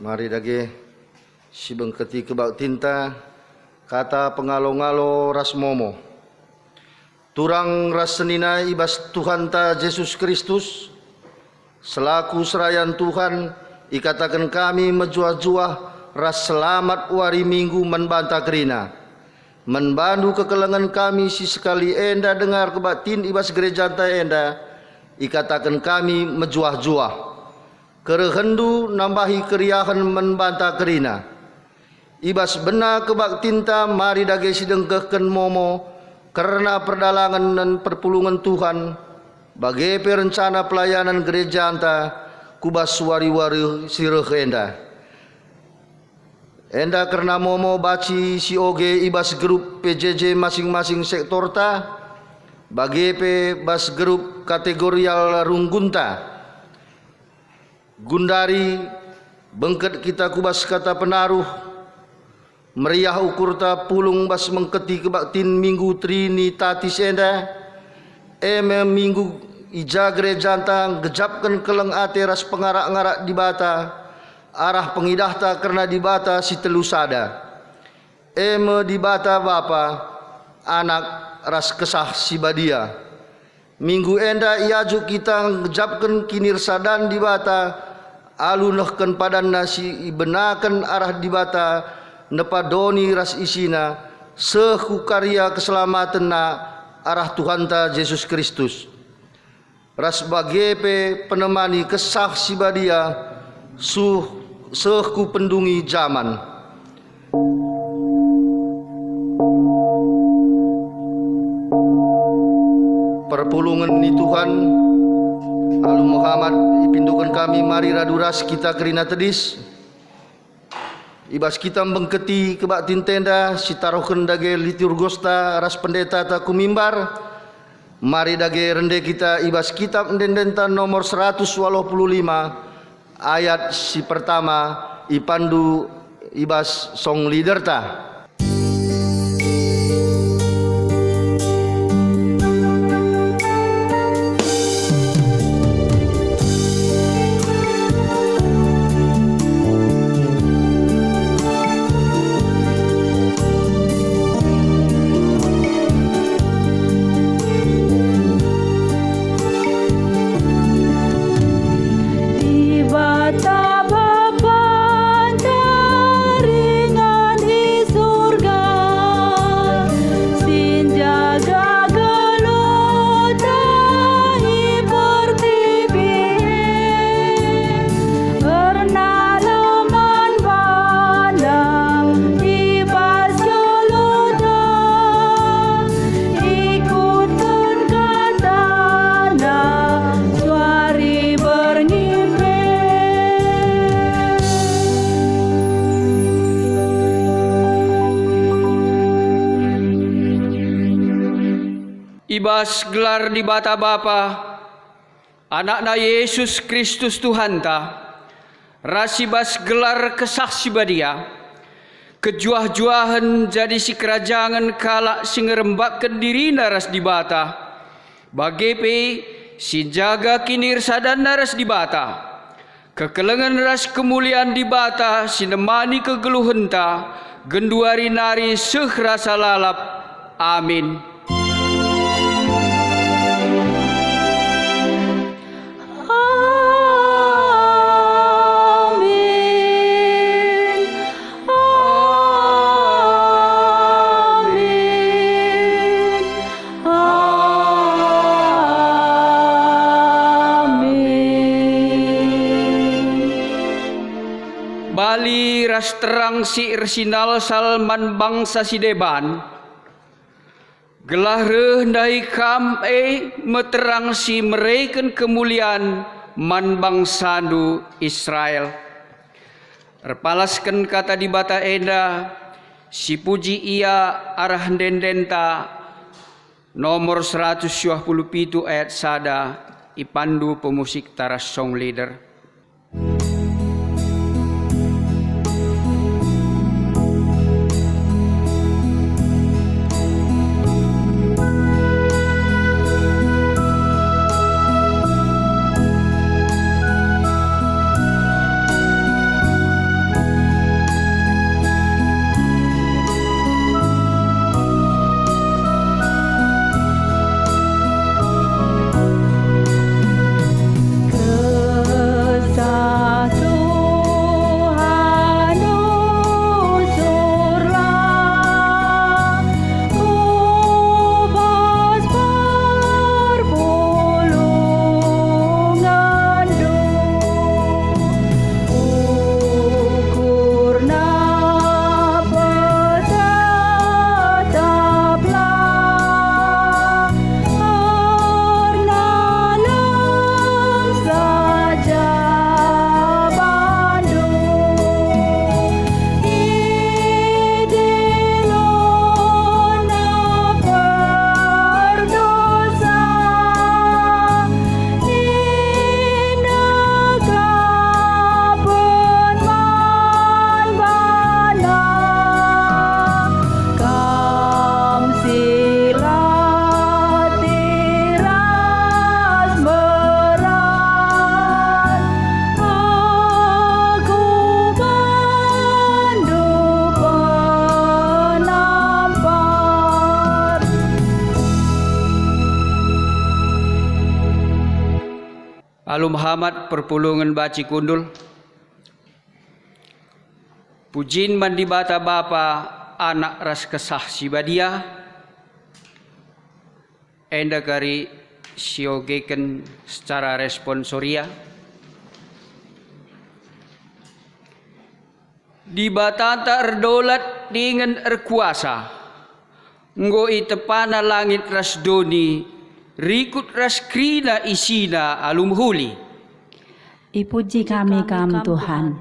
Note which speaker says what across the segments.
Speaker 1: Mari dage si bengketi kebak tinta kata pengalo-ngalo ras momo. Turang ras senina ibas Tuhan ta Yesus Kristus selaku serayan Tuhan ikatakan kami menjuah-juah ras selamat wari minggu menbantah kerina. Menbandu kekelengan kami si sekali enda dengar kebatin ibas gereja ta enda ikatakan kami menjuah-juah. Kerehendu nambahi keriahan menbantah kerina. Ibas bena kebak tinta mari dage sidengkehken momo karena perdalangan dan perpulungan Tuhan bagi perencana pelayanan gereja anta kubas wari-wari sireh enda. Enda karena momo baci si oge ibas grup PJJ masing-masing sektor ta bagi pe bas grup kategorial runggunta. Gundari bengket kita kubas kata penaruh meriah ukur ta pulung bas mengketi kebaktin minggu trinitatis enda minggu ija gereja ta gejapkan keleng ate ras pengarak-ngarak di bata arah pengidah ta karena di bata si telu sada di bata bapa anak ras kesah si badia minggu enda iaju kita gejapkan kinir sadan di bata alunahkan padan nasi benakan arah di bata nepadoni ras isina sehu karya keselamatan na arah Tuhan ta Yesus Kristus ras bagepe penemani kesah si badia sehu pendungi zaman. Perpulungan ni Tuhan Alu Muhammad ipindukan kami mari raduras kita kerina tedis ibas kita bengketi kebak tintenda si taruhkan dage liturgosta ras pendeta ta kumimbar mari dage rende kita ibas kitab endendenta nomor 185 ayat si pertama ipandu ibas song leader ta.
Speaker 2: Ibas gelar di bata Bapa anakna Yesus Kristus Tuhan ta rasibas gelar kesaksi badia kejuah-juahan jadi si kerajaan kalak si ngerembakkan diri naras di bata bagepe si jaga kinir sadan naras di bata kekelengan ras kemuliaan di bata si nemani kegeluhan ta genduari nari sehrasa lalap amin. Bali ras terang si irsinal salman bangsa si deban gelah rendai kam meterang si mereken kemuliaan man bangsandu Israel repalaskan kata di bata enda si puji ia arah dendenta nomor 127 ayat sada ipandu pemusik taras song leader. Muhammad perpulungan baci kundul. Pujin mandi bata bapa anak ras kesah si badia. Enda kari siogeken secara responsoria. Di batata erdolat dengan erkuasa. Ngo itepana langit ras doni, rikut ras krina isina alum huli.
Speaker 3: Ipuji kami kam Tuhan,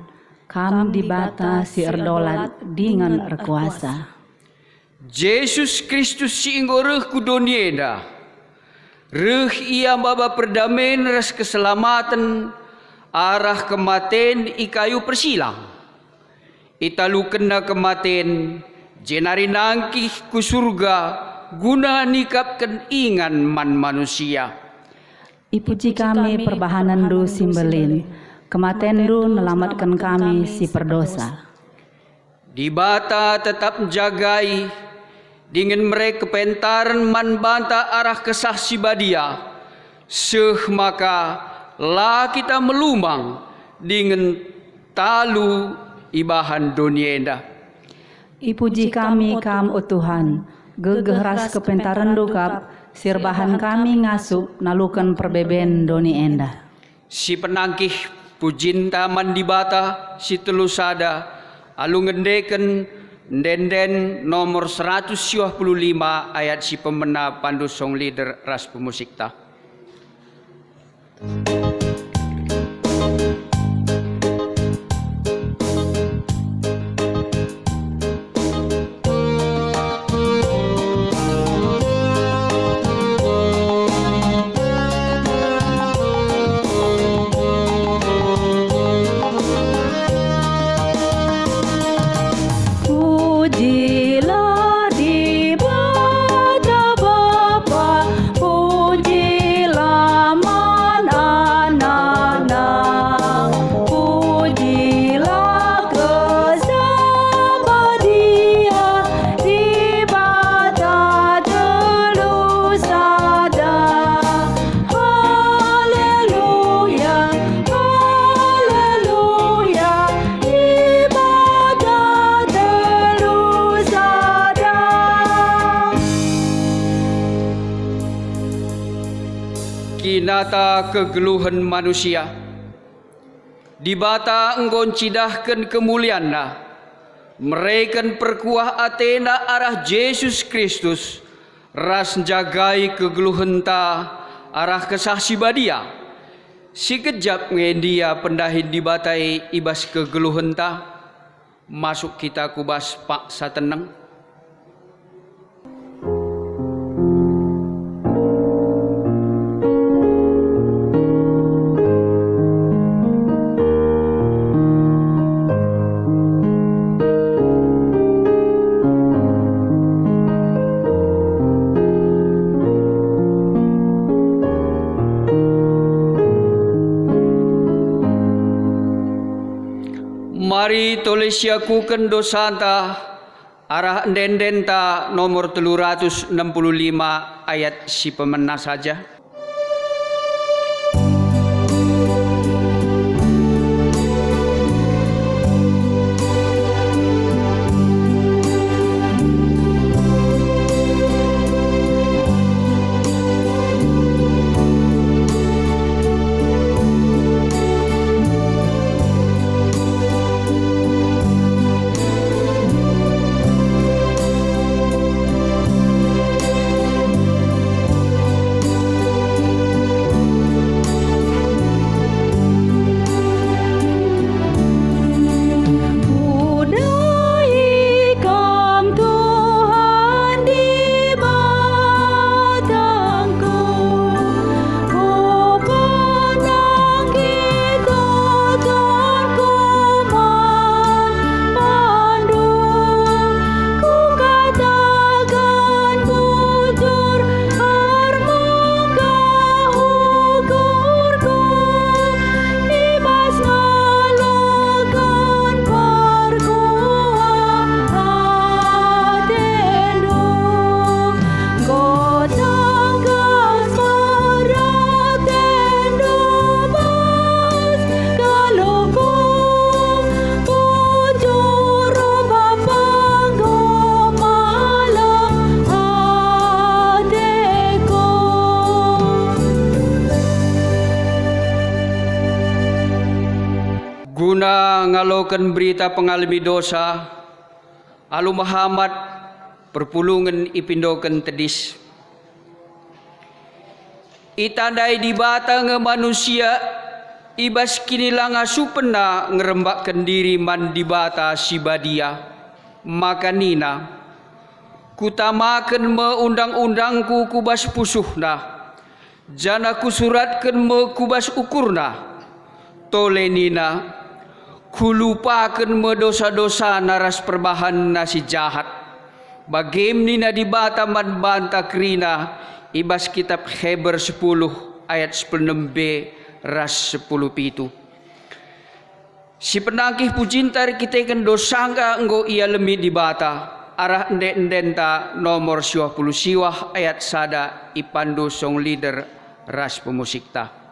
Speaker 3: kam dibatasi erdolat dengan erkuasa.
Speaker 2: Yesus Kristus si ingoreh ku donienda. Reh ia baba perdamaian ras keselamatan arah kematen ikayu persilang. Italu kena kematen jenari nangkih ku surga guna nikapkan ingan man manusia.
Speaker 3: Ipuji kami perbahanan du simbelin, kematen du nelamatkan kami si perdosa.
Speaker 2: Di bata tetap jagai dengan mereka pentaran man banta arah kesah si badia. Seh maka lah kita melumang dengan talu ibahan dunia endah.
Speaker 3: Ipuji kami kam o Tuhan, gegehras kepentaran dukap, sirbahan kami ngasup nalukan perbeben doni endah.
Speaker 2: Si penangkih pujin taman di bata si telusada alu ngendeken denden nomor 125 ayat si pemena pandu song leader ras pemusikta.
Speaker 3: Pujilah di bata Bapa, pujilah man anak-anak, pujilah kesama Dia di bata telusada. Haleluya, haleluya, di bata telusada.
Speaker 2: Kinata kegeluhan manusia di bata engkau cidahkan kemuliaanna mereka perkuah Athena arah Yesus Kristus ras jagai kegeluhan ta arah kesah si badia si kejap ngendia pendahin di batai ibas kegeluhan ta masuk kita kubas pak sateneng. Mari tolesiakukan dosanta arah dendenta nomor 365 ayat si pemena saja. guna ngalokan berita pengalami dosa, alu Muhammad perpulungan ipindokan tedis. Itandai di bata nge manusia, ibas kini langa supena ngerembakkan diri man di bata si badia. Maka nina, kutamakan me undang-undangku kubas pusuhna, jana kusuratkan me kubas ukurna. Tole nina, kulupakan me dosa-dosa naras perbahan nasi jahat. Bagem nina di bata man banta krina, ibas kitab Heber 10 ayat 16b ras 10 pitu. Si penangkih pujintar kita kan dosangga enggo ia lemi di bata. Arah endenta nomor 20 siwah ayat sada ipandu song leader ras pemusikta.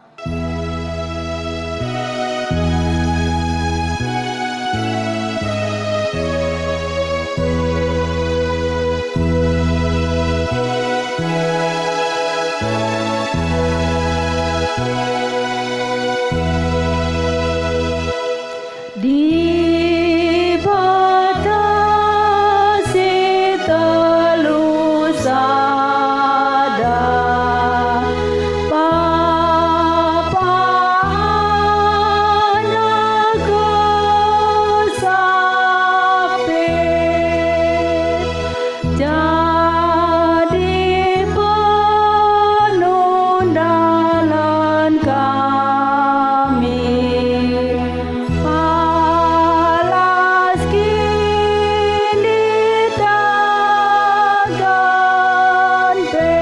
Speaker 3: Di batasi telu sada Bapa anak kesapit jadi penundalan kami. Palas kini tagan pe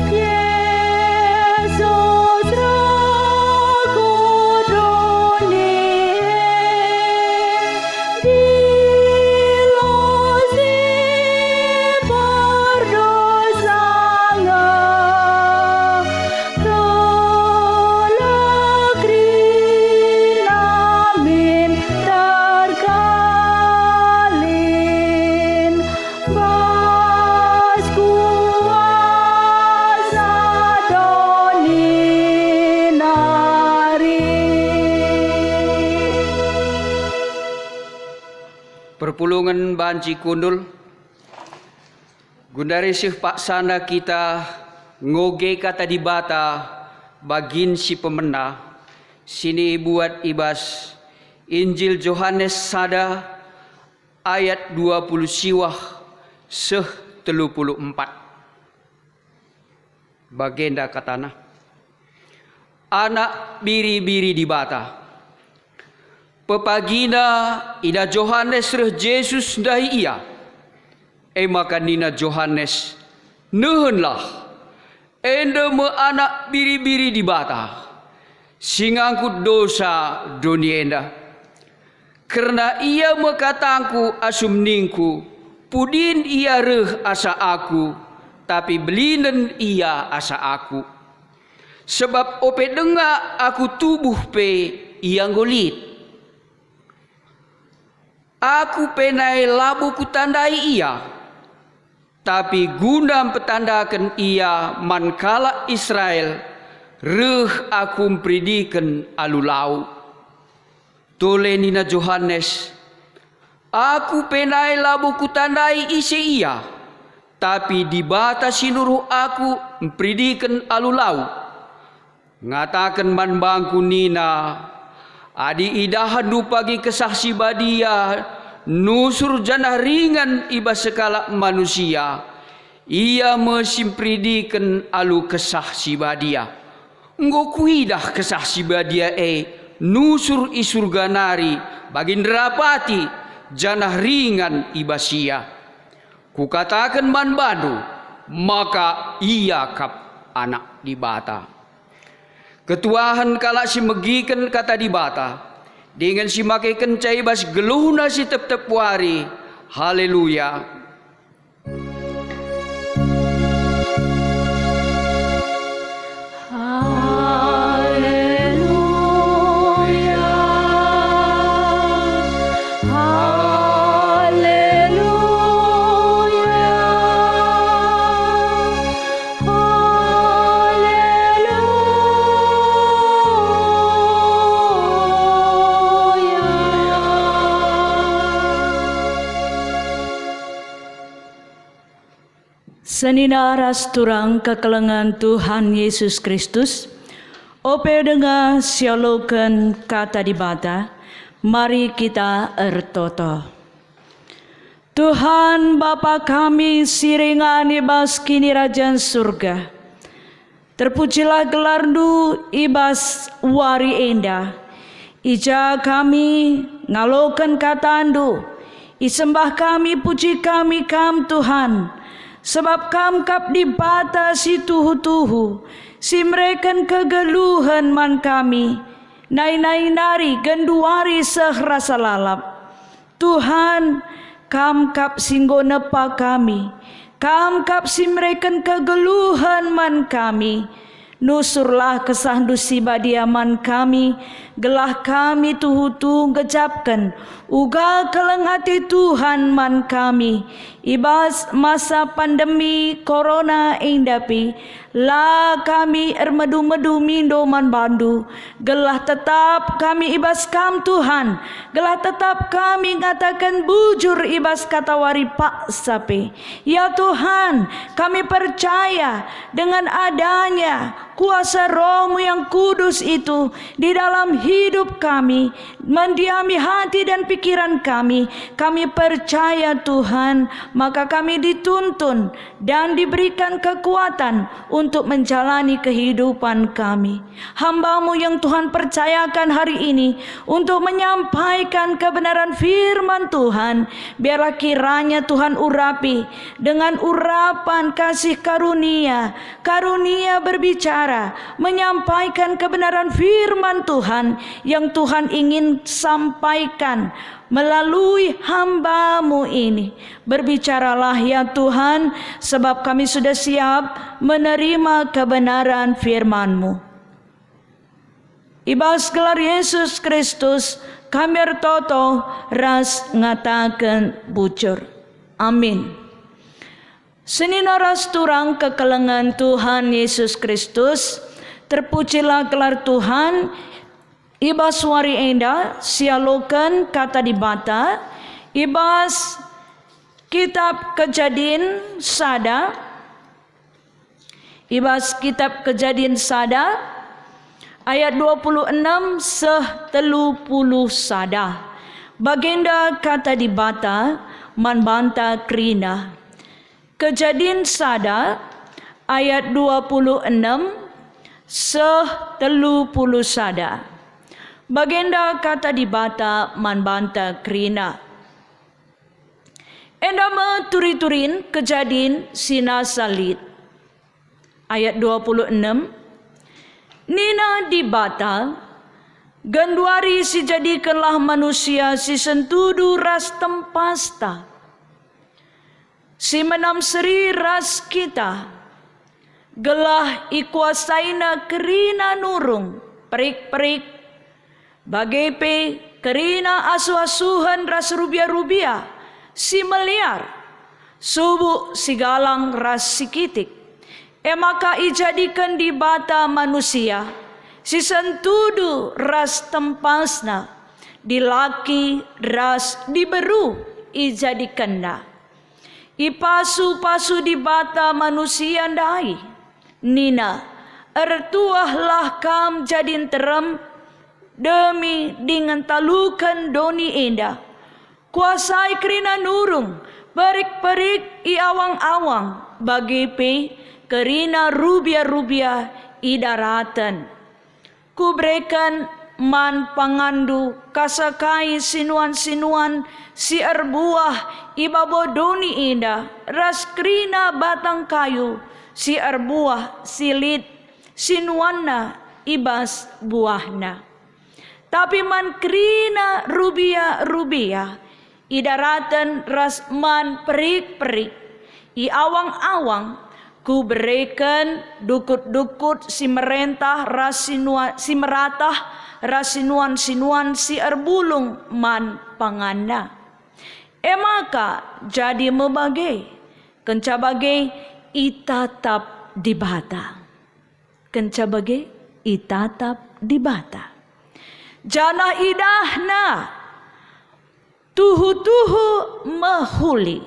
Speaker 3: Yesus ragu dunia dilosi berdosanga tolak rinamin terkalin bas kuasa doninari.
Speaker 2: Perpulungan banci kundul, gundari sih paksana kita ngoge kata di bata bagin si pemena. Sini buat ibas Injil Yohanes sada ayat 20 siwah seh 34. Bagenda katana, anak biri-biri di bata. Pepagina ina Yohanes reh Yesus dahi ia. Maka nina Yohanes, nehenlah, enda me anak biri-biri di bata, singangkut dosa dunia enda. Karena ia mekatangku asum ningku, pudin ia reh asa aku, tapi belinen ia asa aku. Sebab ope denga aku tubuh pe ia ngolit. Aku penai labu kutandai ia, tapi guna petandakan ia mankala Israel, reh aku mempridikan alulau. Tole nina Yohanes, aku penai labu kutandai isi ia, tapi di batasi nuruh aku mempridikan alulau. Ngatakan man bangku nina, adi idahan dupagi kesaksi badia, nusur janah ringan iba sekala manusia. Ia mesimpridikan alu kesaksi badia. Ngokuidah kesaksi badia nusur isurga nari bagin derapati janah ringan iba sia. Kukatakan man badu, maka ia kap anak di bata. Ketuahan kala si megikan kata di bata, dengan si makai kencai bas geluhna si tep-tep wari. Haleluya.
Speaker 4: Senina ras turang kekelengan Tuhan Yesus Kristus, ope dengar sialokan kata dibata, mari kita ertoto. Tuhan Bapa kami siringan ibas kini Rajan surga, terpujilah gelardu ibas wari endah, ija kami ngalokan katandu, isembah kami puji kami kam Tuhan, sebab kam kap dibatasi tuhu-tuhu, si mereken kegeluhan man kami, nai-nai nari genduari sehrasa lalap. Tuhan, kam kap singgo nepa kami, kam kap si mereken kegeluhan man kami, nusurlah kesah dusi badiaman kami, gelah kami tuhu-tuhu gejapkan, uga keleng hati Tuhan man kami, ibas masa pandemi corona indapi, la kami ermedu-medu mindo man bandu, gelah tetap kami ibas kam Tuhan, gelah tetap kami ngatakan bujur ibas kata wari pak sape. Ya Tuhan, kami percaya dengan adanya kuasa Roh-Mu yang kudus itu di dalam hidup kami, mendiami hati dan pikiran kami. Kami percaya Tuhan, maka kami dituntun dan diberikan kekuatan untuk menjalani kehidupan kami. Hamba-Mu yang Tuhan percayakan hari ini untuk menyampaikan kebenaran firman Tuhan, biarlah kiranya Tuhan urapi dengan urapan kasih karunia, karunia berbicara, menyampaikan kebenaran firman Tuhan yang Tuhan ingin sampaikan melalui hamba-Mu ini. Berbicaralah ya Tuhan, sebab kami sudah siap menerima kebenaran firman-Mu. Ibas gelar Yesus Kristus, kami ertoto ras ngatakan bujur. Amin. Senina ras turang kekelengan Tuhan Yesus Kristus, terpujilah gelar Tuhan, ibas wari enda, sialokan kata dibata, ibas kitab Kejadian sada, ibas kitab Kejadian sada, ayat 26 30 sada. Bagenda kata dibata, manbanta krina. Kejadian sada ayat 26 30 sada. Bagenda kata dibata manbanta krina. Enda meturi-turin Kejadian sina salit. Ayat 26. Nina dibata ganduari si jadikanlah manusia si sentudu ras tempasta, si menam seri ras kita, gelah ikuasaina kerina nurung, perik-perik, bagepe kerina asu-asuhan ras rubia-rubia, si meliar, subuh si galang ras si kitik. Maka ijadikan di bata manusia, si sentudu ras tempasna, dilaki ras diberu ijadikanna. Ipasu-pasu di bata manusia ndai, nina ertuahlah kam jadin terem, demi dengan talukan doni indah, kuasai kerina nurung, perik-perik i awang-awang, bagi pe kerina rubia-rubia i daratan. Kubrekan man pangandu kasakai sinuan-sinuan si erbuah ibabodoni indah, ras krina batang kayu si erbuah silit sinuanna ibas buahna. Tapi man krina rubia-rubia idaratan ras man perik-perik i awang-awang, ku berikan dukut-dukut si merentah si meratah rasinuan-sinuan si erbulung man panganda. Maka jadi mebagai kencabagai itatap dibata, kencabagai itatap dibata. Jana idahna tuhu-tuhu mahuli,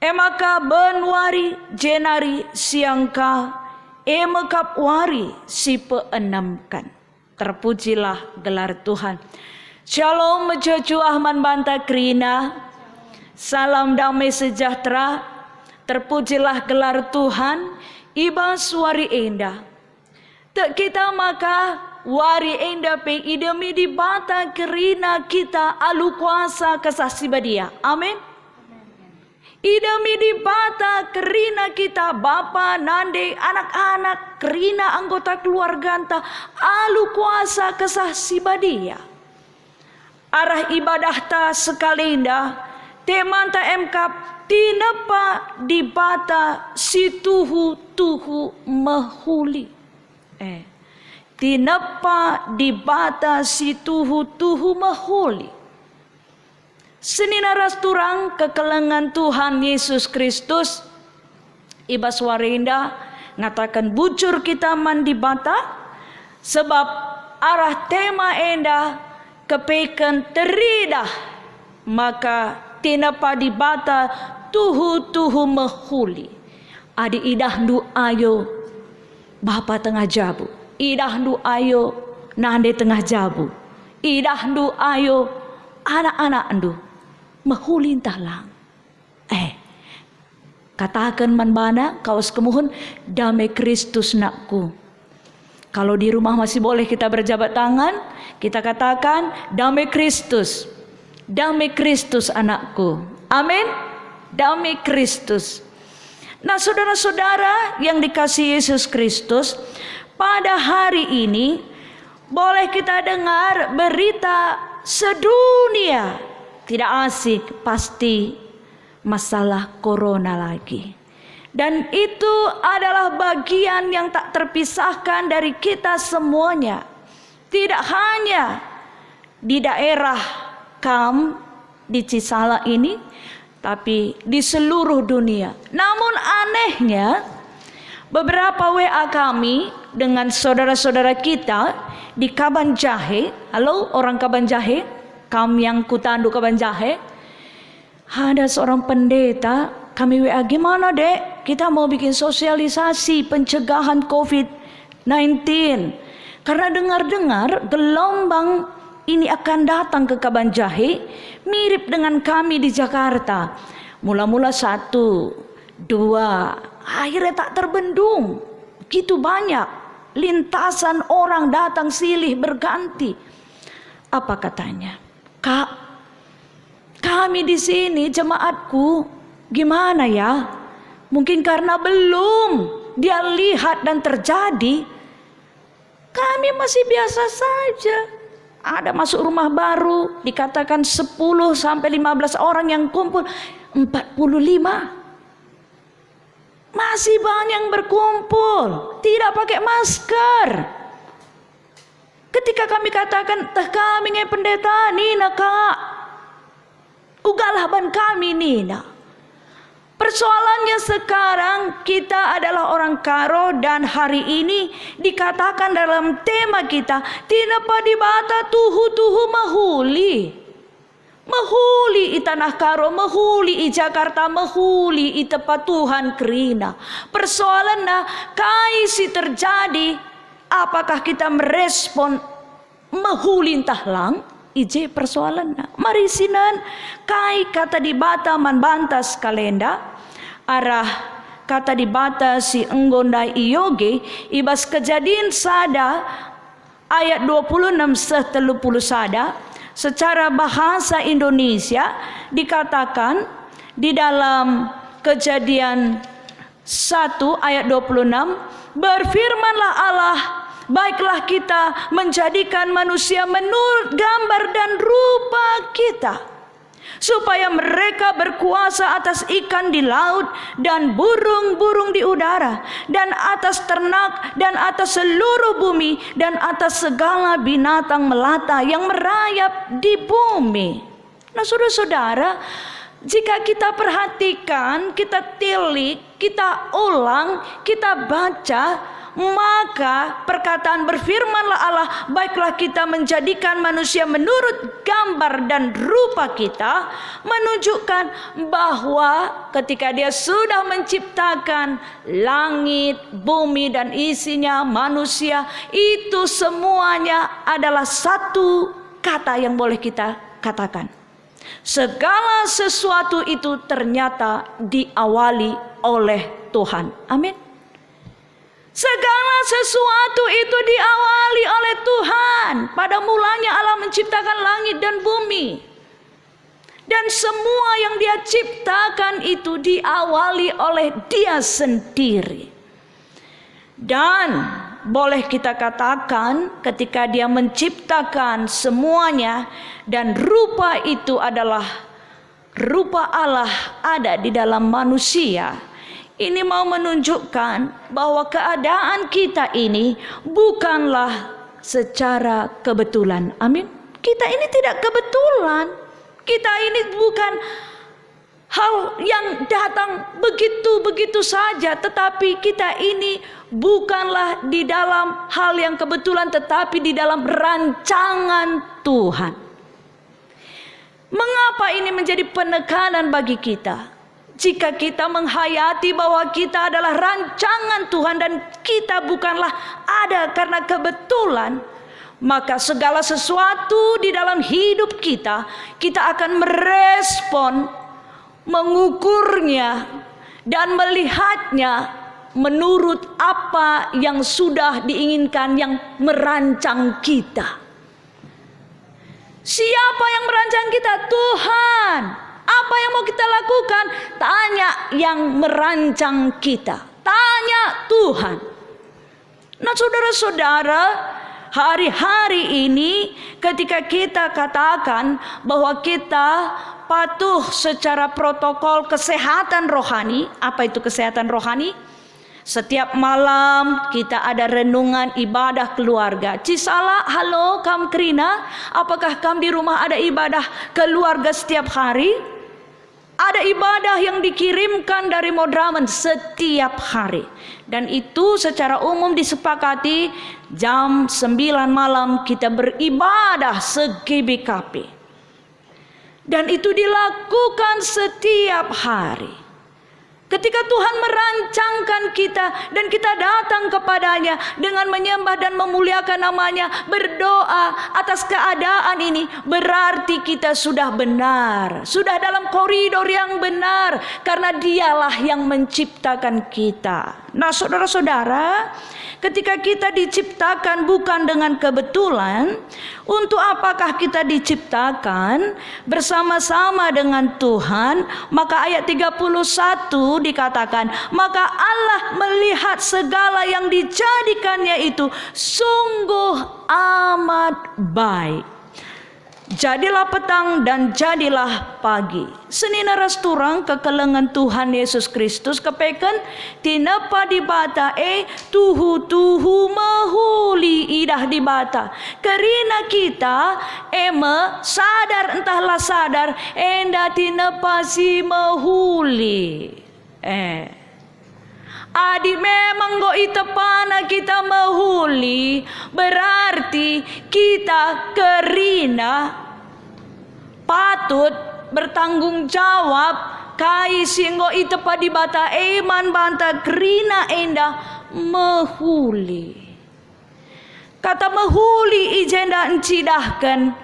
Speaker 4: emaka benwari jenari siangka emekap wari si peenamkan. Terpujilah gelar Tuhan. Shalom mejojo ahman banta krina. Salam damai sejahtera. Terpujilah gelar Tuhan. Ibas wari endah. Tak kita maka wari endah pe idemi di bata kerina kita alu kuasa kesasi badia. Amin. Idemi di bata kerina kita bapa nande anak-anak kerina anggota keluarga anta alu kuasa kesasi badia. Arah ibadah ta sekalinda temanta emkap tinapa di bata si tuhu mahuli. Tinapa di bata si tuhu mahuli. Senina rasturang kekelengan Tuhan Yesus Kristus ibas warinda ngatakan bujur kita mandi bata sebab arah tema enda kepeken teridah maka tinapa di bata tuhu mahuli. Adi idah ndu ayo bapa tengah jabu, idah ndu ayo nande tengah jabu, idah ndu ayo anak-anak ndu mahulintah lang. Katakan manbana kawas kemuhun damai Kristus nakku. Kalau di rumah masih boleh kita berjabat tangan, kita katakan damai Kristus. Damai Kristus anakku. Amin. Damai Kristus. Nah, saudara-saudara yang dikasihi Yesus Kristus, pada hari ini boleh kita dengar berita sedunia. Tidak asik, pasti masalah corona lagi. Dan itu adalah bagian yang tak terpisahkan dari kita semuanya. Tidak hanya di daerah Kam di Cisala ini, tapi di seluruh dunia. Namun anehnya, beberapa WA kami dengan saudara-saudara kita di Kabanjahe, halo orang Kabanjahe, kami yang kutandu Kabanjahe, ada seorang pendeta, kami WA, gimana dek? Kita mau bikin sosialisasi pencegahan COVID-19. Karena dengar-dengar gelombang ini akan datang ke Kabanjahe, mirip dengan kami di Jakarta. Mula-mula 1, 2, akhirnya tak terbendung. Begitu banyak lintasan orang datang silih berganti. Apa katanya? Kak, kami di sini jemaatku gimana ya? Mungkin karena belum dia lihat dan terjadi, kami masih biasa saja. Ada masuk rumah baru, dikatakan 10 sampai 15 orang yang kumpul, 45. Masih banyak yang berkumpul, tidak pakai masker. Ketika kami katakan, teh kami nge pendeta, Nina kak, ugalah ban kami Nina. Persoalannya sekarang kita adalah orang Karo dan hari ini dikatakan dalam tema kita, tinapa di bata tuhu mahuli. Mahuli i tanah Karo, mahuli i Jakarta, mahuli i tempat Tuhan kerina. Persoalannya kaisi terjadi. Apakah kita merespon mahulintah lang? Ije persoalan na. Mari sinan kai kata di bata man bantas kalenda arah kata di bata si enggondai iyoge ibas kejadian sada ayat 26 30 sada secara bahasa Indonesia dikatakan di dalam Kejadian 1 ayat 26, berfirmanlah Allah, baiklah kita menjadikan manusia menurut gambar dan rupa kita, supaya mereka berkuasa atas ikan di laut dan burung-burung di udara, dan atas ternak, dan atas seluruh bumi, dan atas segala binatang melata yang merayap di bumi. Nah saudara-saudara, jika kita perhatikan, kita tilik, kita ulang, kita baca, maka perkataan berfirmanlah Allah, baiklah kita menjadikan manusia menurut gambar dan rupa kita, menunjukkan bahwa ketika Dia sudah menciptakan langit, bumi dan isinya, manusia, itu semuanya adalah satu kata yang boleh kita katakan. Segala sesuatu itu ternyata diawali oleh Tuhan. Amin. Segala sesuatu itu diawali oleh Tuhan. Pada mulanya Allah menciptakan langit dan bumi. Dan semua yang Dia ciptakan itu diawali oleh Dia sendiri. Dan boleh kita katakan ketika Dia menciptakan semuanya dan rupa itu adalah rupa Allah ada di dalam manusia. Ini mau menunjukkan bahwa keadaan kita ini bukanlah secara kebetulan. Amin. Kita ini tidak kebetulan. Kita ini bukan hal yang datang begitu saja. Tetapi kita ini bukanlah di dalam hal yang kebetulan, tetapi di dalam rancangan Tuhan. Mengapa ini menjadi penekanan bagi kita? Jika kita menghayati bahwa kita adalah rancangan Tuhan dan kita bukanlah ada karena kebetulan, maka segala sesuatu di dalam hidup kita, kita akan merespon, mengukurnya dan melihatnya menurut apa yang sudah diinginkan, yang merancang kita. Siapa yang merancang kita? Tuhan. Apa yang mau kita lakukan? Tanya yang merancang kita. Tanya Tuhan. Nah saudara-saudara, hari-hari ini ketika kita katakan bahwa kita patuh secara protokol kesehatan rohani. Apa itu kesehatan rohani? Setiap malam kita ada renungan ibadah keluarga. Cisala, halo, kam Krina, apakah kam di rumah ada ibadah keluarga setiap hari? Ada ibadah yang dikirimkan dari Modramen setiap hari. Dan itu secara umum disepakati jam 9 malam kita beribadah se-GBKP. Dan itu dilakukan setiap hari. Ketika Tuhan merancangkan kita dan kita datang kepadanya dengan menyembah dan memuliakan namanya, berdoa atas keadaan ini, berarti kita sudah benar, sudah dalam koridor yang benar, karena Dialah yang menciptakan kita. Nah saudara-saudara, ketika kita diciptakan bukan dengan kebetulan, untuk apakah kita diciptakan bersama-sama dengan Tuhan? Maka ayat 31 dikatakan, maka Allah melihat segala yang dijadikannya itu sungguh amat baik. Jadilah petang dan jadilah pagi. Senina rasturang kekelengan Tuhan Yesus Kristus kepeken tinapa di bata tuhu mahuli idah di bata. Karena kita sadar entahlah sadar enda tinapa si mahuli. Adi memang go itepana kita mahuli, berarti kita kerina patut bertanggung jawab kai singgo itepa di bata eman banta kerina enda mahuli. Kata mahuli ijenda encidahkan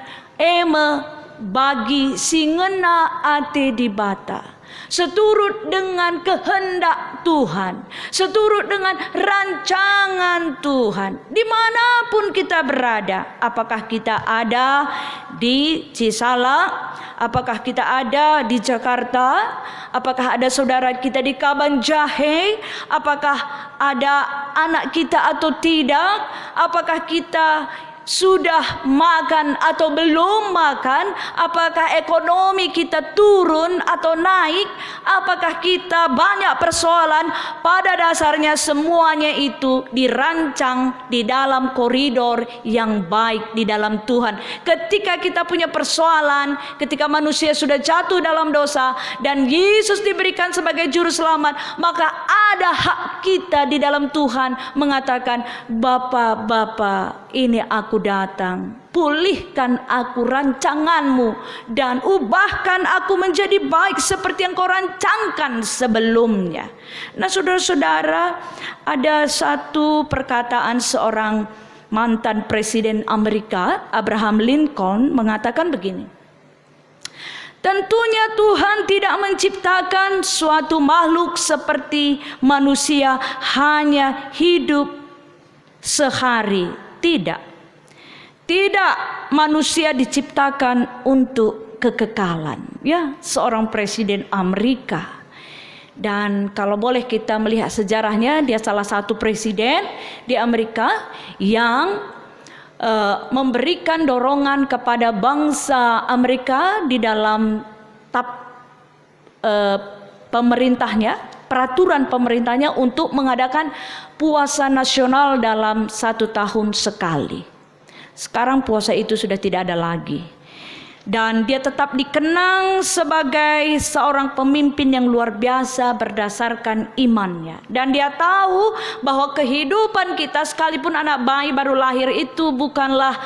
Speaker 4: bagi singena ate di bata. Seturut dengan kehendak Tuhan, seturut dengan rancangan Tuhan. Dimanapun kita berada, apakah kita ada di Cisala, apakah kita ada di Jakarta, apakah ada saudara kita di Kaban Jahe, apakah ada anak kita atau tidak, apakah kita sudah makan atau belum makan, apakah ekonomi kita turun atau naik, apakah kita banyak persoalan, pada dasarnya semuanya itu dirancang di dalam koridor yang baik di dalam Tuhan. Ketika kita punya persoalan, ketika manusia sudah jatuh dalam dosa dan Yesus diberikan sebagai juru selamat, maka ada hak kita di dalam Tuhan mengatakan, Bapa, ini aku datang, pulihkan aku rancanganmu dan ubahkan aku menjadi baik seperti yang kau rancangkan sebelumnya. Nah, saudara-saudara, ada satu perkataan seorang mantan presiden Amerika, Abraham Lincoln, mengatakan begini: tentunya Tuhan tidak menciptakan suatu makhluk seperti manusia hanya hidup sehari. Tidak, manusia diciptakan untuk kekekalan. Ya, seorang presiden Amerika. Dan kalau boleh kita melihat sejarahnya, dia salah satu presiden di Amerika yang memberikan dorongan kepada bangsa Amerika di dalam pemerintahnya, peraturan pemerintahnya untuk mengadakan puasa nasional dalam 1 tahun sekali. Sekarang puasa itu sudah tidak ada lagi. Dan dia tetap dikenang sebagai seorang pemimpin yang luar biasa berdasarkan imannya. Dan dia tahu bahwa kehidupan kita, sekalipun anak bayi baru lahir, itu bukanlah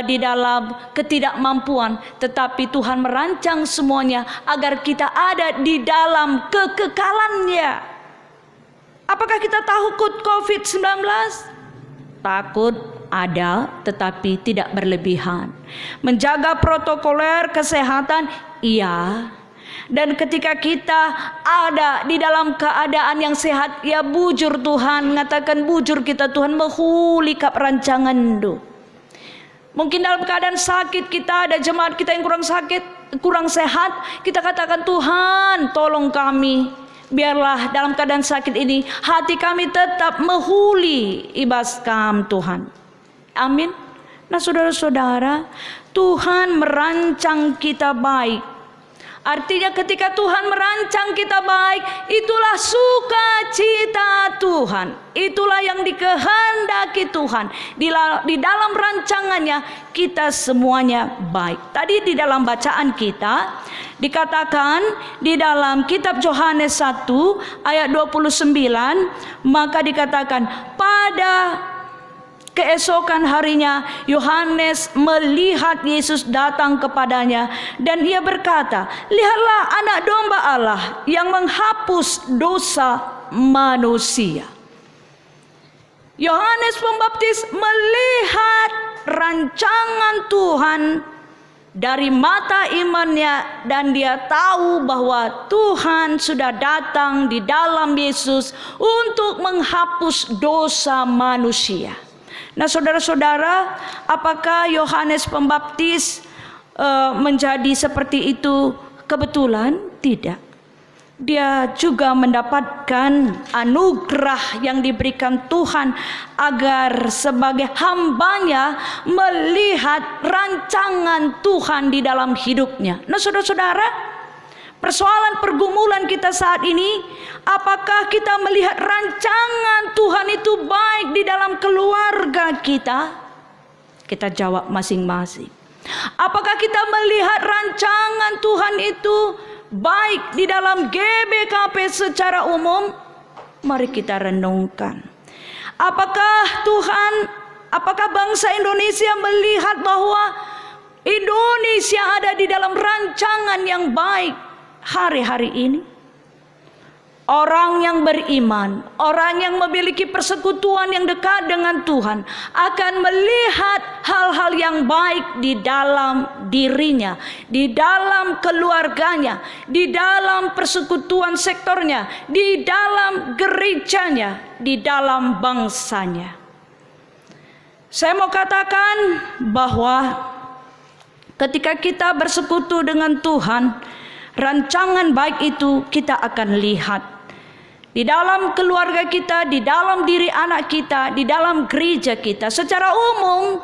Speaker 4: di dalam ketidakmampuan, tetapi Tuhan merancang semuanya agar kita ada di dalam kekekalannya. Apakah kita takut COVID-19? Takut, ada, tetapi tidak berlebihan. Menjaga protokoler kesehatan, iya. Dan ketika kita ada di dalam keadaan yang sehat, ya bujur Tuhan, mengatakan bujur kita Tuhan, mehulikap rancangan do. Mungkin dalam keadaan sakit kita, ada jemaat kita yang kurang sehat, kita katakan, Tuhan tolong kami. Biarlah dalam keadaan sakit ini hati kami tetap mehuli ibas Kam Tuhan. Amin. Nah, saudara-saudara, Tuhan merancang kita baik. Artinya ketika Tuhan merancang kita baik, itulah sukacita Tuhan. Itulah yang dikehendaki Tuhan. Di dalam rancangannya kita semuanya baik. Tadi di dalam bacaan kita dikatakan di dalam kitab Yohanes 1 ayat 29, maka dikatakan pada keesokan harinya Yohanes melihat Yesus datang kepadanya dan ia berkata, lihatlah anak domba Allah yang menghapus dosa manusia. Yohanes Pembaptis melihat rancangan Tuhan dari mata imannya dan dia tahu bahwa Tuhan sudah datang di dalam Yesus untuk menghapus dosa manusia. Nah, saudara-saudara, apakah Yohanes Pembaptis menjadi seperti itu kebetulan? Tidak. Dia juga mendapatkan anugerah yang diberikan Tuhan agar sebagai hambanya melihat rancangan Tuhan di dalam hidupnya. Nah, saudara-saudara, persoalan pergumulan kita saat ini, apakah kita melihat rancangan Tuhan itu baik di dalam keluarga kita? Kita jawab masing-masing. Apakah kita melihat rancangan Tuhan itu baik di dalam GBKP secara umum? Mari kita renungkan. Apakah bangsa Indonesia melihat bahwa Indonesia ada di dalam rancangan yang baik hari-hari ini? Orang yang beriman, orang yang memiliki persekutuan yang dekat dengan Tuhan akan melihat hal-hal yang baik di dalam dirinya, di dalam keluarganya, di dalam persekutuan sektornya, di dalam gerejanya, di dalam bangsanya. Saya mau katakan bahwa ketika kita bersekutu dengan Tuhan, rancangan baik itu kita akan lihat di dalam keluarga kita, di dalam diri anak kita, di dalam gereja kita. Secara umum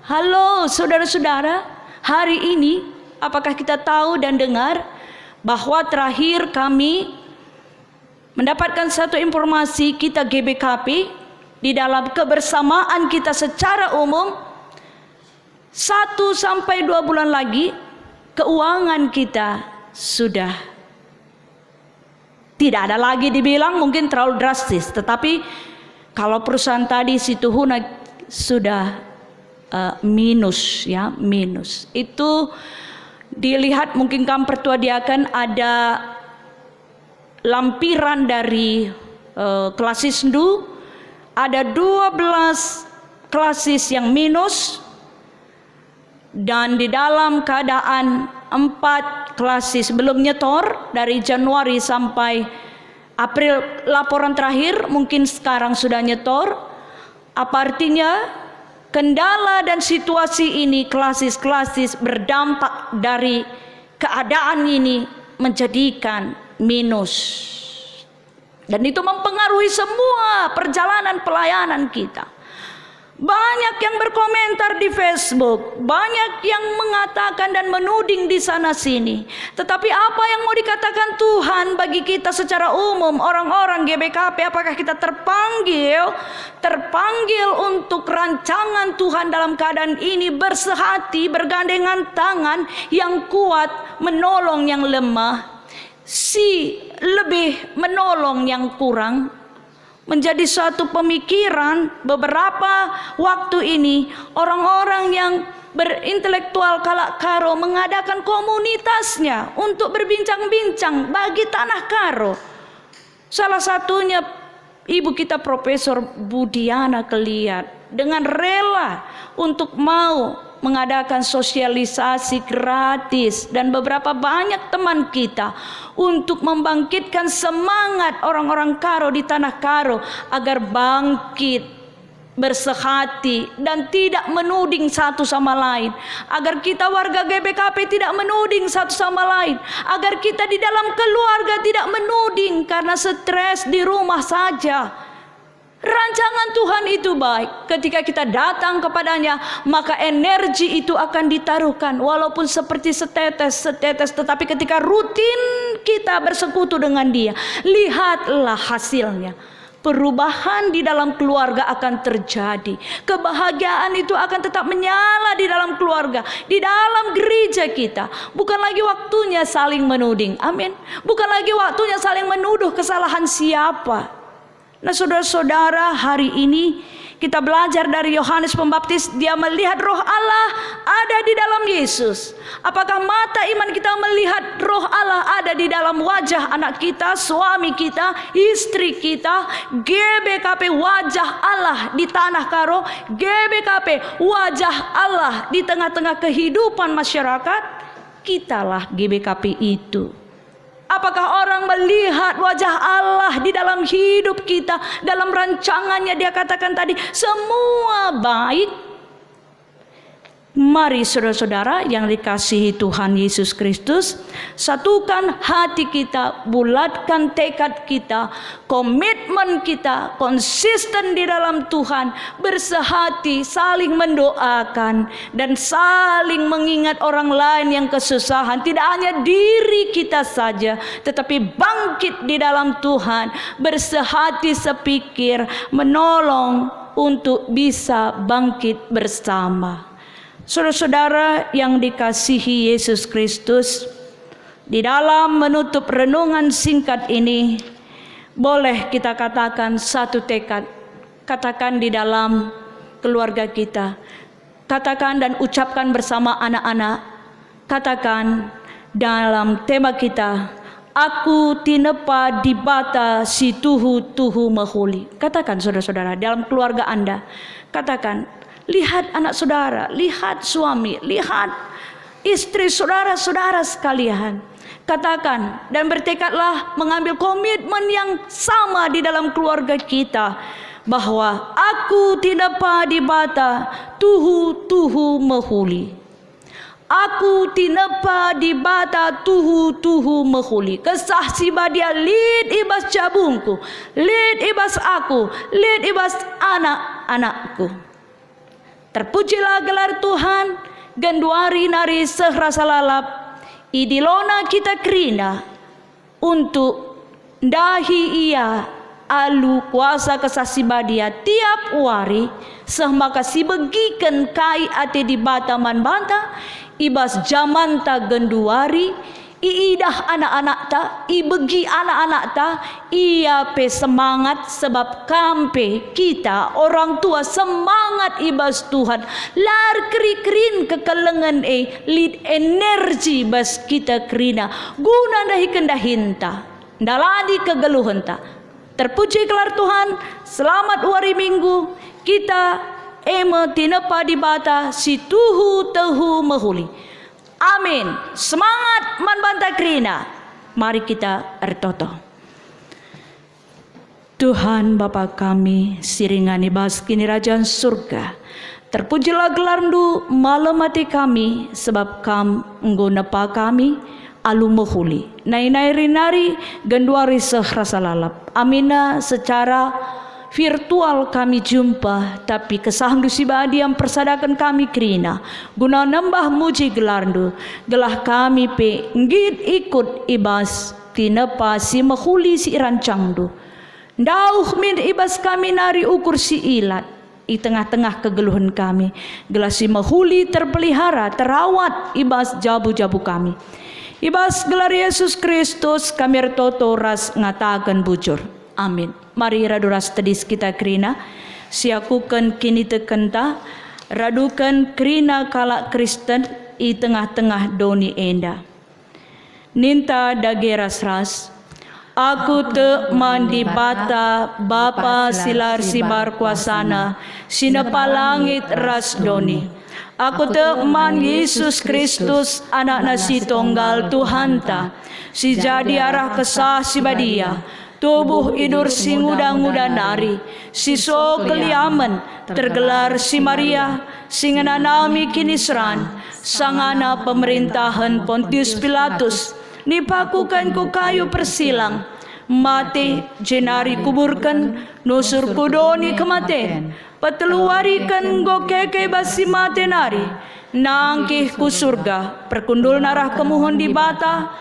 Speaker 4: Halo saudara-saudara, hari ini apakah kita tahu dan dengar bahwa terakhir kami mendapatkan satu informasi, kita GBKP di dalam kebersamaan kita secara umum 1 sampai 2 bulan lagi keuangan kita sudah tidak ada lagi, dibilang mungkin terlalu drastis, tetapi kalau perusahaan tadi Situhuna sudah minus, ya, minus. Itu dilihat mungkin kan Pertua Diaken ada lampiran dari Klasisndu, ada 12 klasis yang minus, dan di dalam keadaan 4 klasis belum nyetor dari Januari sampai April laporan terakhir, mungkin sekarang sudah nyetor. Apa artinya? Kendala dan situasi ini, klasis-klasis berdampak dari keadaan ini menjadikan minus. Dan itu mempengaruhi semua perjalanan pelayanan kita. Banyak yang berkomentar di Facebook, banyak yang mengatakan dan menuding di sana sini. Tetapi apa yang mau dikatakan Tuhan bagi kita secara umum, orang-orang GBKP, apakah kita terpanggil untuk rancangan Tuhan dalam keadaan ini, bersehati, bergandengan tangan, yang kuat menolong yang lemah, lebih menolong yang kurang. Menjadi suatu pemikiran beberapa waktu ini, orang-orang yang berintelektual Kalak Karo mengadakan komunitasnya untuk berbincang-bincang bagi tanah Karo. Salah satunya ibu kita Profesor Budiana Keliat dengan rela untuk mau mengadakan sosialisasi gratis, dan beberapa banyak teman kita untuk membangkitkan semangat orang-orang Karo di tanah Karo agar bangkit, bersehati, dan tidak menuding satu sama lain, agar kita warga GBKP tidak menuding satu sama lain, agar kita di dalam keluarga tidak menuding karena stres di rumah saja. Rancangan Tuhan itu baik. Ketika kita datang kepadanya, maka energi itu akan ditaruhkan, walaupun seperti setetes, tetapi ketika rutin kita bersekutu dengan Dia, lihatlah hasilnya. Perubahan di dalam keluarga akan terjadi. Kebahagiaan itu akan tetap menyala di dalam keluarga, di dalam gereja kita. Bukan lagi waktunya saling menuding. Amin. Bukan lagi waktunya saling menuduh kesalahan siapa. Nah, saudara-saudara, hari ini kita belajar dari Yohanes Pembaptis. Dia melihat Roh Allah ada di dalam Yesus. Apakah mata iman kita melihat Roh Allah ada di dalam wajah anak kita, suami kita, istri kita? GBKP wajah Allah di tanah Karo, GBKP wajah Allah di tengah-tengah kehidupan masyarakat. Kitalah GBKP itu. Apakah orang melihat wajah Allah di dalam hidup kita? Dalam rancangannya dia katakan tadi, semua baik. Mari saudara-saudara yang dikasihi Tuhan Yesus Kristus, satukan hati kita, bulatkan tekad kita, komitmen kita, konsisten di dalam Tuhan, bersehati, saling mendoakan, dan saling mengingat orang lain yang kesusahan. Tidak hanya diri kita saja, tetapi bangkit di dalam Tuhan, bersehati sepikir, menolong untuk bisa bangkit bersama. Saudara-saudara yang dikasihi Yesus Kristus, di dalam menutup renungan singkat ini, boleh kita katakan satu tekad. Katakan di dalam keluarga kita, katakan dan ucapkan bersama anak-anak. Katakan dalam tema kita, aku tinepa di bata si tuhu mahuli. Katakan saudara-saudara dalam keluarga Anda. Katakan, lihat anak saudara, lihat suami, lihat istri saudara-saudara sekalian. Katakan dan bertekadlah mengambil komitmen yang sama di dalam keluarga kita, bahwa aku tinepa di bata tuhu mahuli. Aku tinepa di bata tuhu mahuli. Kesah si badia lid ibas jabungku, lid ibas aku, lid ibas anak-anakku. Terpujilah gelar Tuhan, genduari nari sehrasa lalap, idilona kita kerina, untuk dahi ia alu kuasa kesasibadia tiap wari, semaka si begiken kai ate di bataman banta, ibas jamanta genduari, iidah anak-anak ta, ibegi anak-anak ta, ia pe semangat sebab kampe kita orang tua semangat ibas Tuhan, lar keri-kerin kekelengan lead energi bas kita kerina, guna dahi kendahinta, daladi kegeluhenta. Terpuji gelar Tuhan, selamat hari Minggu, kita tinepa di bata si tuhu tehu mahuli. Amin. Semangat man banta krina. Mari kita ertoto. Tuhan Bapa kami, siringani bas kini Rajaan surga. Terpujilah gelarmu malam hati kami, sebab kam nggonapa kami alu mahuli. Nai rinari genduari sehrasa lalap. Amina secara virtual kami jumpa, tapi kesahandu sibadi yang persadakan kami kerina guna nambah muji gelardu, gelah kami pe ngid ikut ibas tinepa si mahuli si rancangdu, dauh min ibas kami nari ukur si ilat i tengah-tengah kegeluhan kami, gelah si mahuli terpelihara terawat ibas jabu-jabu kami, ibas gelar Yesus Kristus kami ertoto ras ngatakan bujur. Amin. Mari raduras tedis kita kerina, siakukan kini tekenta, radukan kerina kalak Kristen i tengah-tengah doni enda. Ninta dageras ras, aku te mandi bata Bapa silar sibar kuasana, sinapa langit ras doni. Aku te man Yesus Kristus anak nasi tunggal Tuhan ta, si jadi arah kesah si badia. Tubuh idur si nguda-nguda nari, si so keliaman tergelar si Maria, si ngenanami kini seran, sangana pemerintahan Pontius Pilatus, nipakukan ku kayu persilang, mati jenari kuburkan, nusur kudoni kematen, peteluarikan go keke basi mate nari, nangkih ku surga, perkundul narah kemuhon di bata,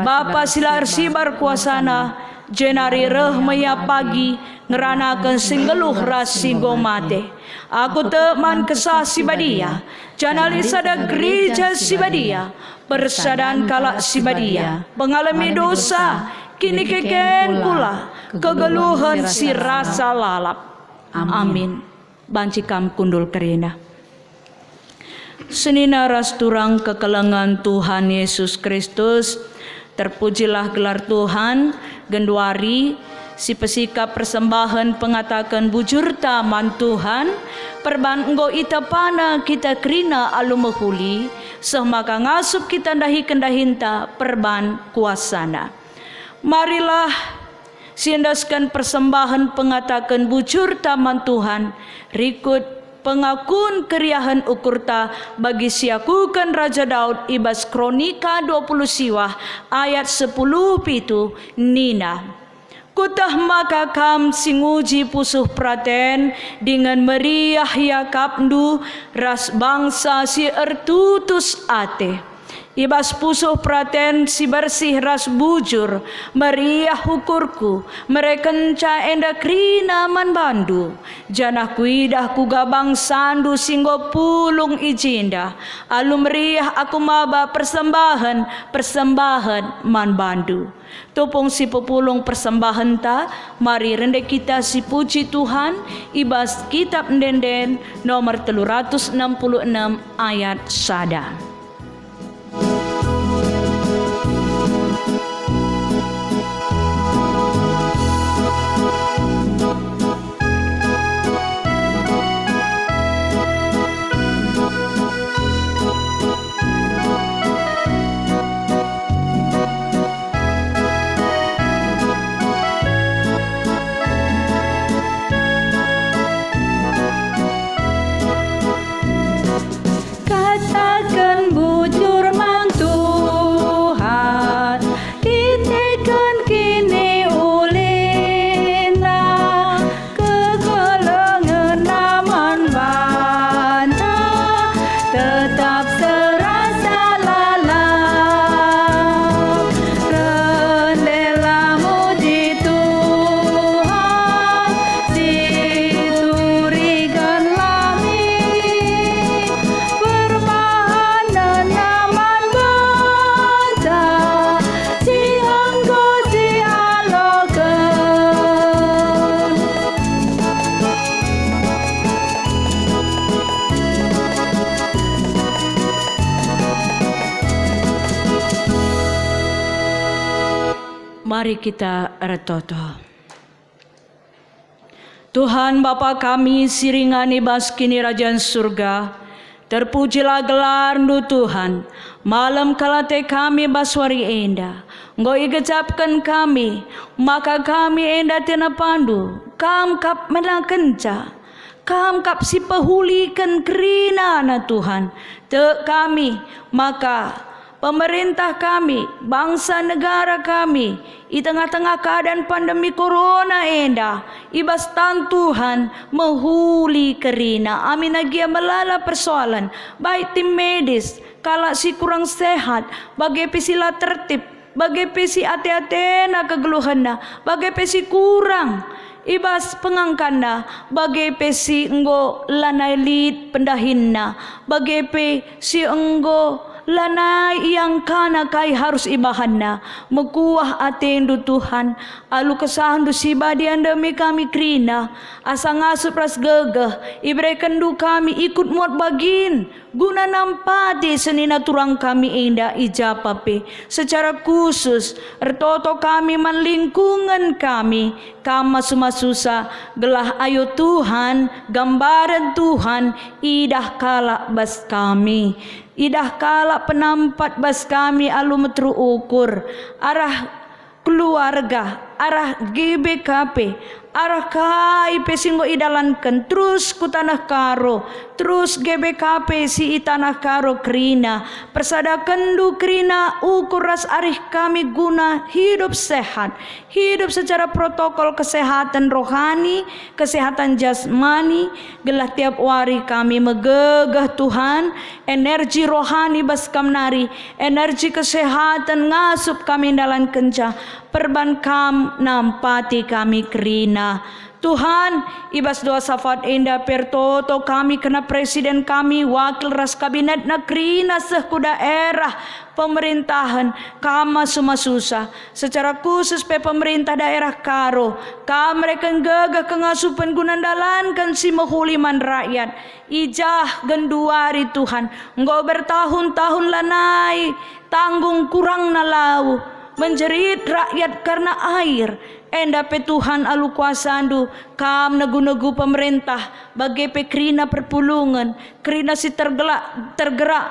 Speaker 4: Bapa silar sibar kuasana, jenari reh maya pagi ngeranakan singgeluh rasi gomate. Aku teman kesah sibadia, janali sada gereja sibadia, persadan kalak sibadia, pengalami dosa, kini keken kula, kegeluhan si rasa lalap. Amin. Banci kam kundul kerina. Senina ras turang kekelengan Tuhan Yesus Kristus, terpujilah gelar Tuhan, genduari, si pesikap persembahan pengatakan bujur taman Tuhan, perban enggo ita pana kita kerina alu mahuli, semaka ngasup kita dahi kendahinta perban kuasana. Marilah siendaskan persembahan pengatakan bujur taman Tuhan, rikut pengakuan keriahan ukurta bagi siakukan Raja Daud ibas Kronika 20 siwah ayat 10 pitu nina. Kutah maka kam singuji pusuh praten dengan meriah yakapndu ras bangsa si ertutus ate. Ibas pusuh praten si bersih ras bujur meriah hukurku merekenca enda krina man bandu janah kuidah ku gabang sandu singgo pulung ijinda alu meriah aku maba persembahan man bandu tupung si pepulung persembahan ta mari rende kita si puji Tuhan ibas kitab ndenden nomor 366 ayat sada.
Speaker 3: Katakan
Speaker 4: Mari kita retoto. Tuhan Bapa kami siringani bas kini Rajaan surga, terpujilah gelar-Mu Tuhan. Malam kalate kami baswari enda, Engkau igecapkan kami, maka kami enda tina pandu, kam kap menakenca, kam kap si pehulikan kerina na Tuhan, te kami, maka pemerintah kami, bangsa negara kami, di tengah-tengah keadaan pandemi corona enda, ibas tan Tuhan menghuli kerina. Amin agia melala persoalan, baik tim medis, kalau si kurang sehat, bagai pesila tertib, bagai pesi ate-atena kegeluhanna, bagai pesi kurang ibas pengangkana, bagai pesi enggo lanai lid pendahinna, bagai pesi enggo lanai yang kana kai harus ibahanna, mekuah atendu Tuhan, alu kesahandu sibadi andami kami krina, asa ngasup ras gegeh, ibrekendu kami ikut muat bagin, guna nampati senina turang kami indah ijapape, secara khusus ertoto kami man lingkungan kami, kama sumasusa gelah ayo Tuhan, gambaran Tuhan, idah kala bas kami. Idah kala penampat bas kami alu metru ukur arah keluarga, arah GBKP, arah KIP singgo idalankan terus ku tanah karo, terus GBKP si itanah karo krina, persadakan du krina ukur ras arih kami guna hidup sehat, hidup secara protokol kesehatan rohani, kesehatan jasmani, gelah tiap wari kami megegah Tuhan, energi rohani bas kamnari, energi kesehatan ngasup kami dalam kenca, perban kam nampati kami krina. Tuhan, ibas doa syafaat indah pertoto kami kena presiden kami, wakil ras kabinet nakrina sehku daerah pemerintahan kama sumasusa, secara khusus pe pemerintah daerah Karo, kam mereka gagah kengasupan gunandalankan si mehuliman rakyat, ijah genduari Tuhan, engkau bertahun-tahun lanai tanggung kurang nalau, menjerit rakyat karena air. Enda pe Tuhan alu kuasandu kam negu-negu pemerintah bagai pe krina perpulungan, krina si tergerak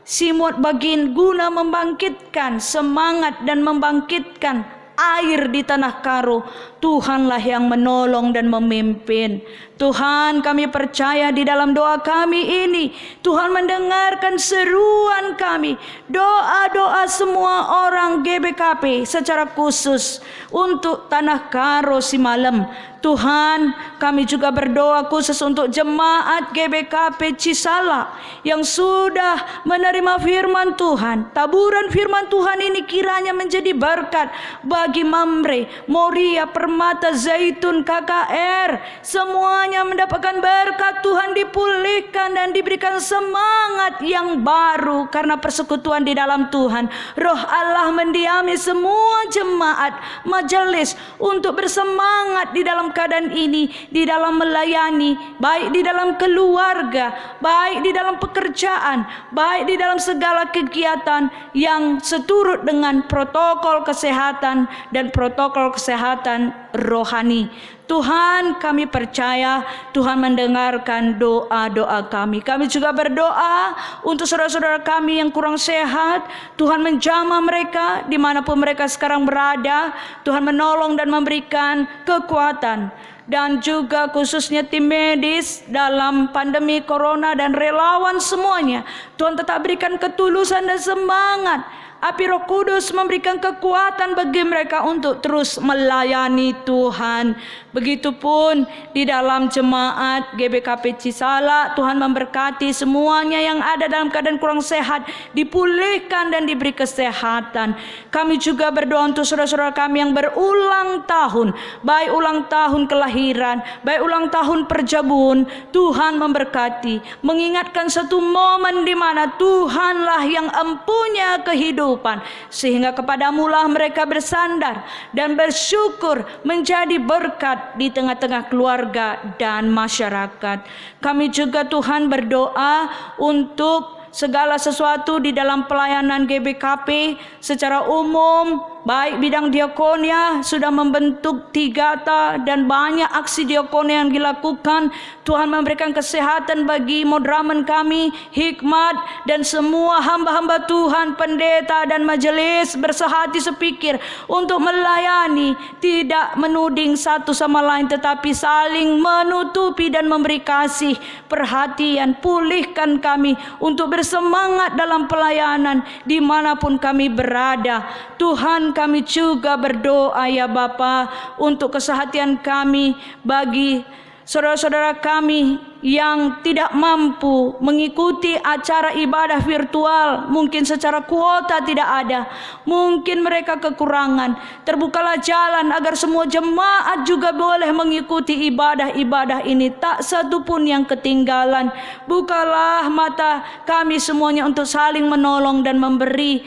Speaker 4: simut bagin guna membangkitkan semangat dan membangkitkan air di tanah Karo. Tuhanlah yang menolong dan memimpin. Tuhan, kami percaya di dalam doa kami ini Tuhan mendengarkan seruan kami, doa-doa semua orang GBKP secara khusus untuk tanah Karo si malam. Tuhan, kami juga berdoa khusus untuk jemaat GBKP Cisala yang sudah menerima firman Tuhan. Taburan firman Tuhan ini kiranya menjadi berkat bagi Mamre, Moria, Permata, Zaitun, KKR. Semuanya mendapatkan berkat Tuhan, dipulihkan dan diberikan semangat yang baru karena persekutuan di dalam Tuhan. Roh Allah mendiami semua jemaat majelis untuk bersemangat di dalam keadaan ini, di dalam melayani, baik di dalam keluarga, baik di dalam pekerjaan, baik di dalam segala kegiatan yang seturut dengan protokol kesehatan dan protokol kesehatan rohani. Tuhan, kami percaya Tuhan mendengarkan doa-doa kami. Kami juga berdoa untuk saudara-saudara kami yang kurang sehat. Tuhan menjamah mereka dimanapun mereka sekarang berada. Tuhan menolong dan memberikan kekuatan. Dan juga khususnya tim medis dalam pandemi corona dan relawan semuanya. Tuhan tetap berikan ketulusan dan semangat. Api Roh Kudus memberikan kekuatan bagi mereka untuk terus melayani Tuhan. Begitupun di dalam jemaat GBKP Cisala, Tuhan memberkati semuanya yang ada dalam keadaan kurang sehat, dipulihkan dan diberi kesehatan. Kami juga berdoa untuk saudara-saudara kami yang berulang tahun, baik ulang tahun kelahiran, baik ulang tahun perjamuan. Tuhan memberkati, mengingatkan satu momen di mana Tuhanlah yang empunya kehidupan, sehingga kepadamulah mereka bersandar dan bersyukur menjadi berkat di tengah-tengah keluarga dan masyarakat. Kami juga Tuhan berdoa untuk segala sesuatu di dalam pelayanan GBKP secara umum baik bidang diakonia sudah membentuk 3 dan banyak aksi diakonia yang dilakukan. Tuhan memberikan kesehatan bagi modramen kami, hikmat, dan semua hamba-hamba Tuhan, pendeta dan majelis bersehati sepikir untuk melayani, tidak menuding satu sama lain, tetapi saling menutupi dan memberi kasih, perhatian. Pulihkan kami untuk bersemangat dalam pelayanan dimanapun kami berada. Tuhan, kami juga berdoa ya Bapa untuk kesehatan kami bagi saudara-saudara kami yang tidak mampu mengikuti acara ibadah virtual, mungkin secara kuota tidak ada, mungkin mereka kekurangan. Terbukalah jalan agar semua jemaat juga boleh mengikuti ibadah-ibadah ini, tak satu pun yang ketinggalan. Bukalah mata kami semuanya untuk saling menolong dan memberi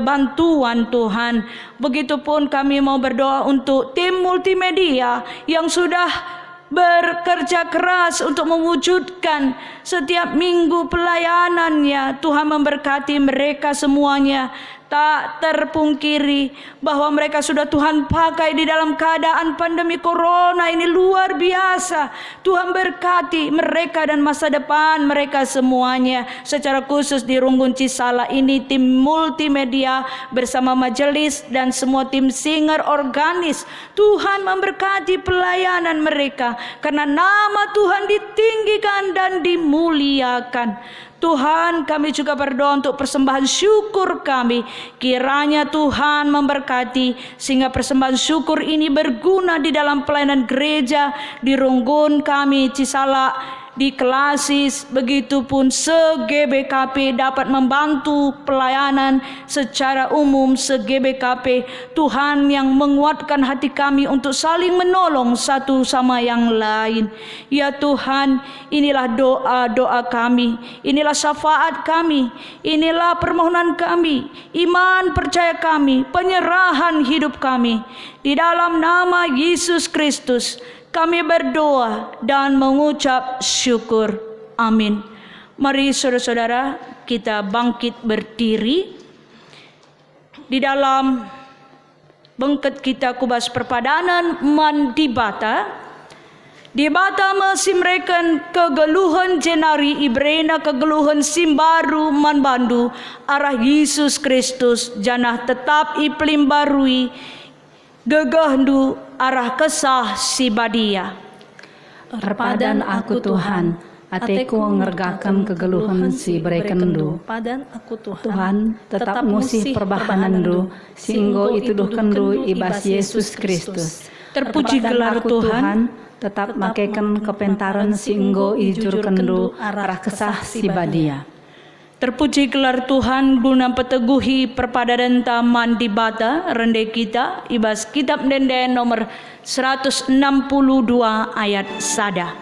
Speaker 4: bantuan Tuhan. Begitupun kami mau berdoa untuk tim multimedia yang sudah bekerja keras untuk mewujudkan setiap minggu pelayanannya. Tuhan memberkati mereka semuanya. Tak terpungkiri bahwa mereka sudah Tuhan pakai di dalam keadaan pandemi corona ini luar biasa. Tuhan berkati mereka dan masa depan mereka semuanya. Secara khusus di Runggun Cisala ini tim multimedia bersama majelis dan semua tim singer organis. Tuhan memberkati pelayanan mereka karena nama Tuhan ditinggikan dan dimuliakan. Tuhan, kami juga berdoa untuk persembahan syukur kami. Kiranya Tuhan memberkati sehingga persembahan syukur ini berguna di dalam pelayanan gereja di Runggun kami Cisala, di Kelasis, begitupun se-GBKP dapat membantu pelayanan secara umum se-GBKP. Tuhan yang menguatkan hati kami untuk saling menolong satu sama yang lain. Ya Tuhan, inilah doa-doa kami, inilah syafaat kami, inilah permohonan kami, iman percaya kami, penyerahan hidup kami. Di dalam nama Yesus Kristus kami berdoa dan mengucap syukur. Amin. Mari saudara-saudara kita bangkit berdiri. Di dalam bengket kita kubas perpadanan mandibata. Di bata mesimrekan kegeluhan jenari ibrena kegeluhan simbaru manbandu arah Yesus Kristus janah tetap iplim barui gegahdu arah kesah si badia.
Speaker 3: Perpadan aku Tuhan, ateku ngergakan kegeluhan si berekendu.
Speaker 5: Padan aku Tuhan,
Speaker 3: Tuhan tetap musih perbahanandu, singgo itu duhkendu ibas Yesus Kristus.
Speaker 4: Terpuji gelar Tuhan,
Speaker 3: tetap makaikan kepentaran singgo ijurkendu arah kesah si badia.
Speaker 4: terpuji gelar Tuhan guna peteguhi perpadanan taman di bata rende kita ibas kitab denden nomor 162 ayat sada.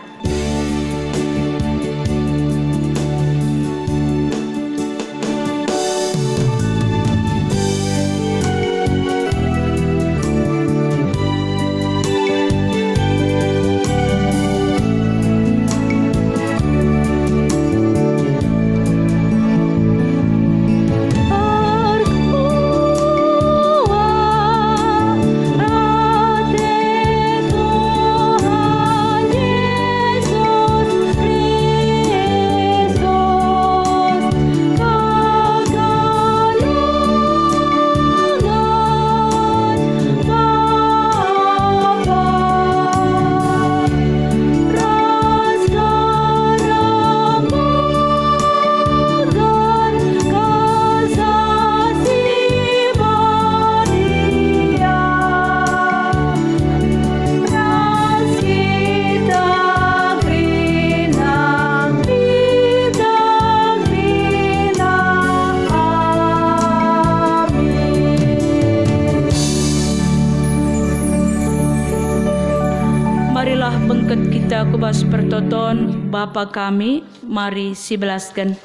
Speaker 4: Marilah bengket kita kubas pertoton Bapa kami, mari sibelaskan.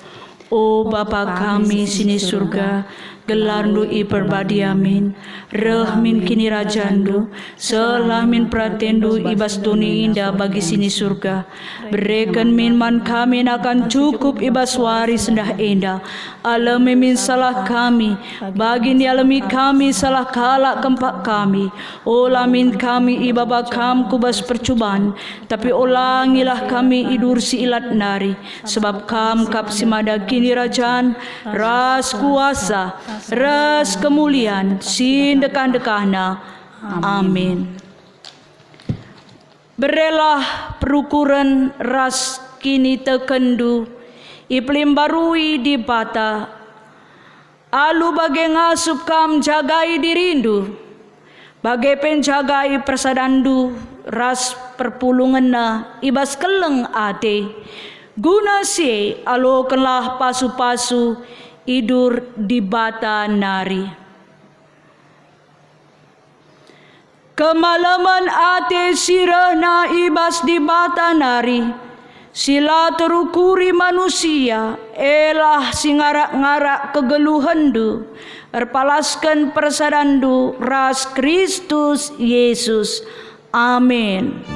Speaker 4: O Bapa kami sini surga, gelarndu i perbadiamin, rehmin kini rajandu, selamin pratendu ibas doni indah bagi sini surga. Berikan min man kami akan cukup ibas waris sendah indah. Alami min salah kami, bagi ni alami kami salah kalak kempak kami. Olamin kami ibaba kam kubas percubaan, tapi ulangilah kami idur si ilat nari. Sebab kam kap simada kini rajaan, ras kuasa, ras kemuliaan, sin dekan-dekahna. Amin. Berelah perukuran ras kini tekendu, iplim barui di bata. Alu bagai ngasup kam jagai dirindu, bagai penjagai persadandu, ras perpulungan ibas keleng ate. Guna si alokanlah pasu-pasu idur di bata nari. Kemalaman ate sirahna ibas di bata nari, sila terukuri manusia, elah singarak-ngarak kegeluhandu, erpalaskan persadandu, ras Kristus Yesus. Amin.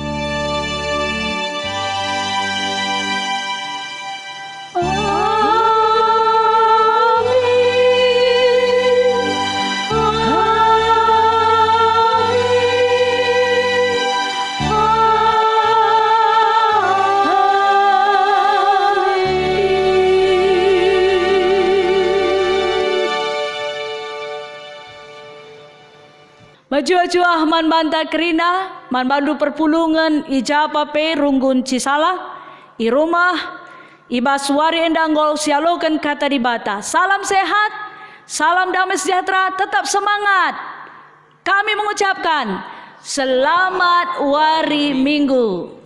Speaker 4: Baju-baju ahman banta kerina, man bandu perpulungan ijapa pe runggun cisala, i rumah, ibas wari endanggol sialokan kata di bata. Salam sehat, salam damai sejahtera, tetap semangat. Kami mengucapkan selamat wari Minggu.